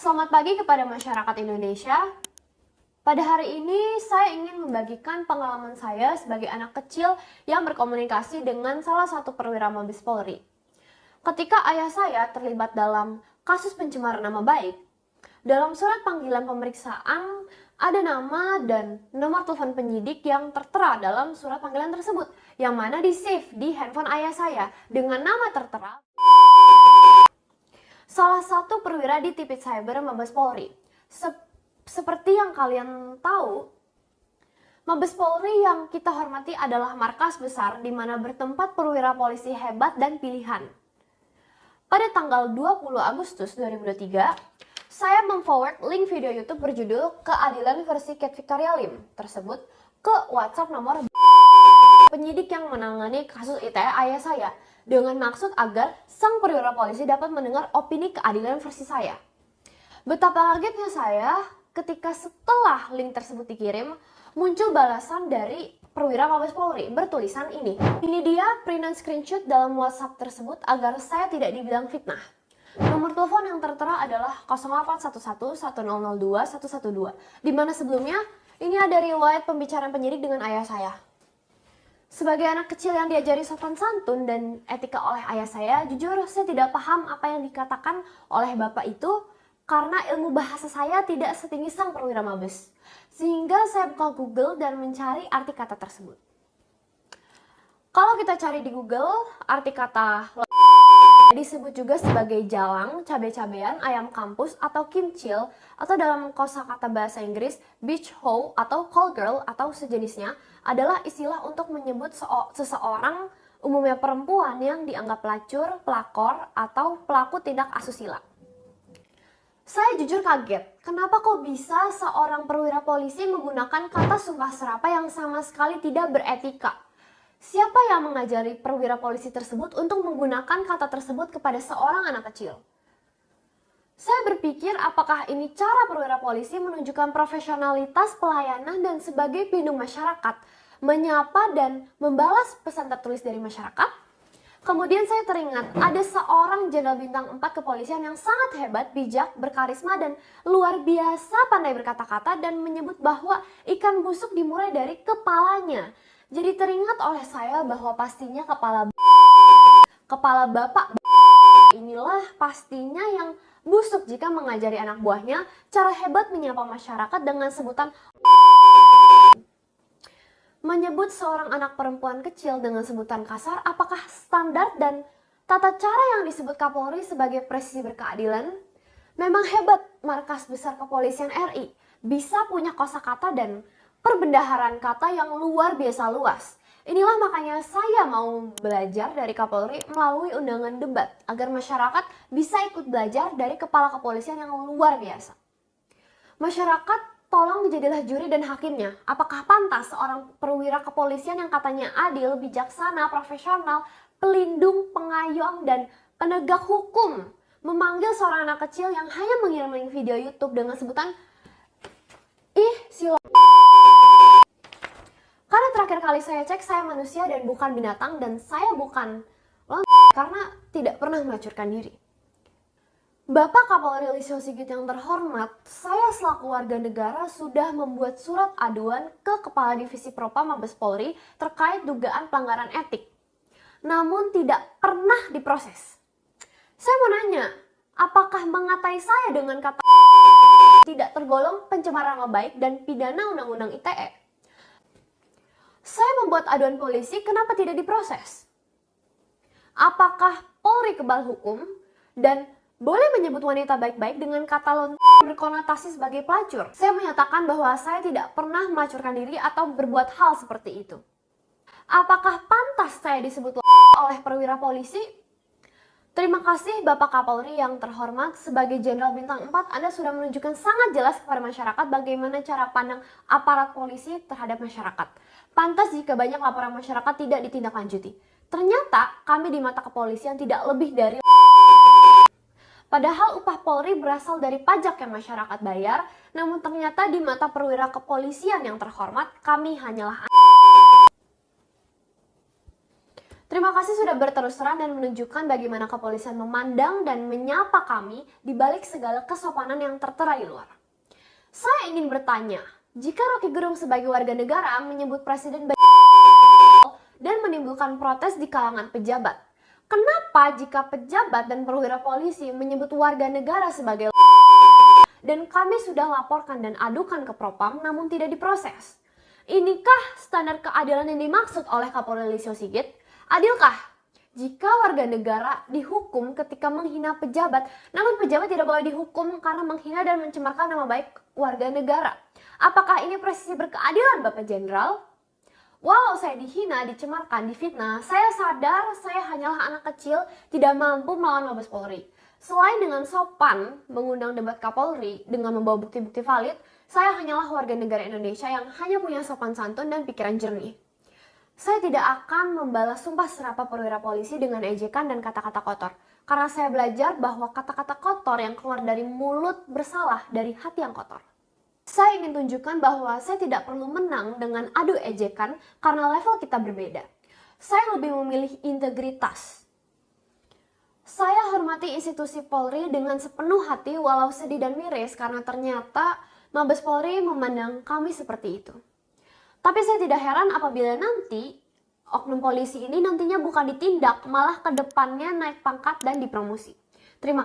Selamat pagi kepada masyarakat Indonesia. Pada hari ini saya ingin membagikan pengalaman saya sebagai anak kecil yang berkomunikasi dengan salah satu perwira Mabes Polri. Ketika ayah saya terlibat dalam kasus pencemaran nama baik, dalam surat panggilan pemeriksaan ada nama dan nomor telepon penyidik yang tertera dalam surat panggilan tersebut, yang mana di-save di handphone ayah saya dengan nama tertera salah satu perwira di Tipit Cyber Mabes Polri. Seperti yang kalian tahu, Mabes Polri yang kita hormati adalah markas besar di mana bertempat perwira polisi hebat dan pilihan. Pada tanggal 20 Agustus 2023, saya memforward link video YouTube berjudul Keadilan versi Cat Victoria Lim tersebut ke WhatsApp nomor penyidik yang menangani kasus ITE ayah saya dengan maksud agar sang perwira polisi dapat mendengar opini keadilan versi saya. Betapa kagetnya saya ketika setelah link tersebut dikirim, muncul balasan dari perwira Mabes Polri bertulisan ini. Ini dia print and screenshot dalam WhatsApp tersebut agar saya tidak dibilang fitnah. Nomor telepon yang tertera adalah 0811 1002 112, di mana sebelumnya ini ada riwayat pembicaraan penyidik dengan ayah saya. Sebagai anak kecil yang diajari sopan santun dan etika oleh ayah saya, jujur saya tidak paham apa yang dikatakan oleh bapak itu karena ilmu bahasa saya tidak setinggi sang perwira Mabes. Sehingga saya buka Google dan mencari arti kata tersebut. Kalau kita cari di Google, arti kata disebut juga sebagai jalang, cabe-cabean, ayam kampus, atau kimchil, atau dalam kosakata bahasa Inggris, beach hoe atau call girl atau sejenisnya adalah istilah untuk menyebut seseorang, umumnya perempuan yang dianggap pelacur, pelakor, atau pelaku tindak asusila. Saya jujur kaget, kenapa kok bisa seorang perwira polisi menggunakan kata sumpah serapa yang sama sekali tidak beretika? Siapa yang mengajari perwira polisi tersebut untuk menggunakan kata tersebut kepada seorang anak kecil? Saya berpikir apakah ini cara perwira polisi menunjukkan profesionalitas pelayanan dan sebagai pelindung masyarakat, menyapa dan membalas pesan tertulis dari masyarakat? Kemudian saya teringat ada seorang jenderal bintang 4 kepolisian yang sangat hebat, bijak, berkarisma, dan luar biasa pandai berkata-kata dan menyebut bahwa ikan busuk dimulai dari kepalanya. Jadi teringat oleh saya bahwa pastinya kepala bapak inilah pastinya yang busuk jika mengajari anak buahnya cara hebat menyapa masyarakat dengan sebutan menyebut seorang anak perempuan kecil dengan sebutan kasar. Apakah standar dan tata cara yang disebut Kapolri sebagai presisi berkeadilan? Memang hebat markas besar kepolisian RI, bisa punya kosakata dan perbendaharaan kata yang luar biasa luas. Inilah makanya saya mau belajar dari Kapolri melalui undangan debat agar masyarakat bisa ikut belajar dari kepala kepolisian yang luar biasa. Masyarakat, tolong jadilah juri dan hakimnya. Apakah pantas seorang perwira kepolisian yang katanya adil, bijaksana, profesional, pelindung, pengayom, dan penegak hukum memanggil seorang anak kecil yang hanya mengirim link video YouTube dengan sebutan Karena terakhir kali saya cek, saya manusia dan bukan binatang, dan saya bukan karena tidak pernah melacurkan diri. Bapak Kapolri Listio Sigit yang terhormat, saya selaku warga negara sudah membuat surat aduan ke Kepala Divisi Propam Mabes Polri terkait dugaan pelanggaran etik. Namun tidak pernah diproses. Saya mau nanya, apakah mengatai saya dengan kata tidak tergolong pencemaran nama baik dan pidana Undang-Undang ITE? Saya membuat aduan polisi, kenapa tidak diproses? Apakah Polri kebal hukum dan boleh menyebut wanita baik-baik dengan kata berkonotasi sebagai pelacur? Saya menyatakan bahwa saya tidak pernah melacurkan diri atau berbuat hal seperti itu. Apakah pantas saya disebut oleh perwira polisi? Terima kasih Bapak Kapolri yang terhormat, sebagai Jenderal Bintang 4 Anda sudah menunjukkan sangat jelas kepada masyarakat bagaimana cara pandang aparat polisi terhadap masyarakat. Pantas jika banyak laporan masyarakat tidak ditindaklanjuti. Ternyata kami di mata kepolisian tidak lebih dari padahal upah Polri berasal dari pajak yang masyarakat bayar, namun ternyata di mata perwira kepolisian yang terhormat kami hanyalah Terima kasih sudah berterus terang dan menunjukkan bagaimana kepolisian memandang dan menyapa kami di balik segala kesopanan yang tertera di luar. Saya ingin bertanya, jika Rocky Gerung sebagai warga negara menyebut Presiden dan menimbulkan protes di kalangan pejabat, kenapa jika pejabat dan perwira polisi menyebut warga negara sebagai dan kami sudah laporkan dan adukan ke Propam namun tidak diproses? Inikah standar keadilan yang dimaksud oleh Kapolri Listio Sigit? Adilkah jika warga negara dihukum ketika menghina pejabat, namun pejabat tidak boleh dihukum karena menghina dan mencemarkan nama baik warga negara? Apakah ini presisi berkeadilan, Bapak Jenderal? Walau saya dihina, dicemarkan, difitnah, saya sadar saya hanyalah anak kecil tidak mampu melawan Mabes Polri. Selain dengan sopan mengundang debat Kapolri dengan membawa bukti-bukti valid, saya hanyalah warga negara Indonesia yang hanya punya sopan santun dan pikiran jernih. Saya tidak akan membalas sumpah serapah perwira polisi dengan ejekan dan kata-kata kotor. Karena saya belajar bahwa kata-kata kotor yang keluar dari mulut bersalah dari hati yang kotor. Saya ingin tunjukkan bahwa saya tidak perlu menang dengan adu ejekan karena level kita berbeda. Saya lebih memilih integritas. Saya hormati institusi Polri dengan sepenuh hati walau sedih dan miris karena ternyata Mabes Polri memandang kami seperti itu. Tapi saya tidak heran apabila nanti oknum polisi ini nantinya bukan ditindak, malah ke depannya naik pangkat dan dipromosi. Terima kasih.